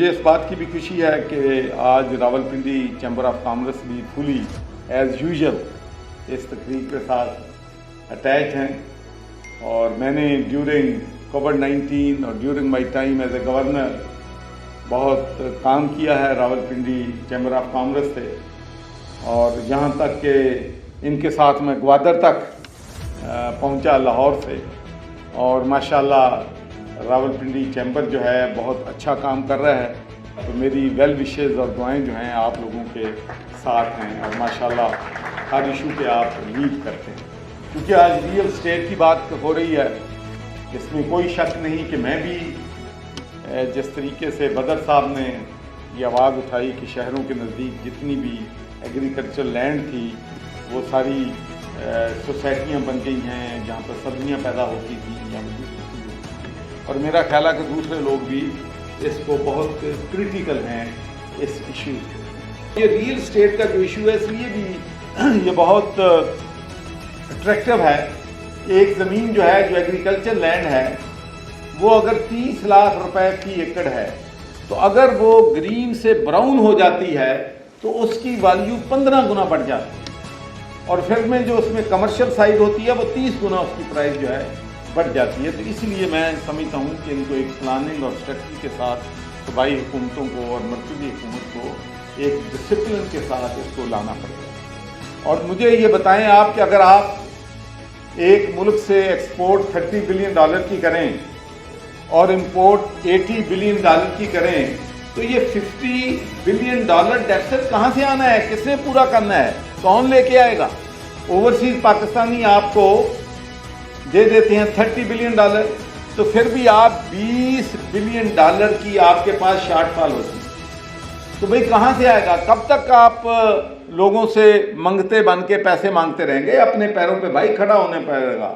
مجھے اس بات کی بھی خوشی ہے کہ آج راولپنڈی چیمبر آف کامرس بھی فلی ایز یوزول اس تقریب کے ساتھ اٹیچ ہیں، اور میں نے ڈیورنگ کووڈ-19 اور during my time as a governor بہت کام کیا ہے راولپنڈی چیمبر آف کامرس سے، اور یہاں تک کہ ان کے ساتھ میں گوادر تک پہنچا لاہور سے، اور ماشاءاللہ راولپنڈی چیمبر جو ہے بہت اچھا کام کر رہا ہے۔ تو میری ویل وشز اور دعائیں جو ہیں آپ لوگوں کے ساتھ ہیں، اور ماشاءاللہ ہر ایشو پہ آپ لیڈ کرتے ہیں، کیونکہ آج ریئل اسٹیٹ کی بات ہو رہی ہے۔ اس میں کوئی شک نہیں کہ میں بھی جس طریقے سے بدر صاحب نے یہ آواز اٹھائی کہ شہروں کے نزدیک جتنی بھی ایگریکلچر لینڈ تھی وہ ساری سوسائٹیاں بن گئی ہیں جہاں پر سبزیاں پیدا ہوتی تھیں یا اور میرا خیال ہے کہ دوسرے لوگ بھی اس کو بہت کرٹیکل ہیں اس ایشو سے۔ یہ ریئل اسٹیٹ کا جو ایشو ہے اس لیے بھی یہ بہت اٹریکٹیو ہے۔ ایک زمین جو ہے جو ایگریکلچر لینڈ ہے وہ اگر 30 لاکھ روپے فی ایکڑ ہے، تو اگر وہ گرین سے براؤن ہو جاتی ہے تو اس کی ویلیو 15 گنا بڑھ جاتی ہے، اور پھر میں جو اس میں کمرشل سائڈ ہوتی ہے وہ 30 گنا اس کی پرائس جو ہے بڑھ جاتی ہے۔ تو اس لیے میں سمجھتا ہوں کہ ان کو ایک پلاننگ اور اسٹریٹجی کے ساتھ صوبائی حکومتوں کو اور مرکزی حکومت کو ایک ڈسپلن کے ساتھ اس کو لانا پڑے گا۔ اور مجھے یہ بتائیں آپ کہ اگر آپ ایک ملک سے ایکسپورٹ $30 بلین کی کریں اور امپورٹ $80 بلین کی کریں، تو یہ $50 بلین ڈیفیسٹ کہاں سے آنا ہے؟ کس نے پورا کرنا ہے؟ کون لے کے آئے گا؟ اوورسیز پاکستانی آپ کو دے دیتے ہیں $30 بلین، تو پھر بھی آپ $20 بلین کی آپ کے پاس شارٹ فال ہوتی ہے۔ تو بھئی کہاں سے آئے گا؟ کب تک آپ لوگوں سے منگتے بن کے پیسے مانگتے رہیں گے؟ اپنے پیروں پہ بھائی کھڑا ہونے پڑے گا۔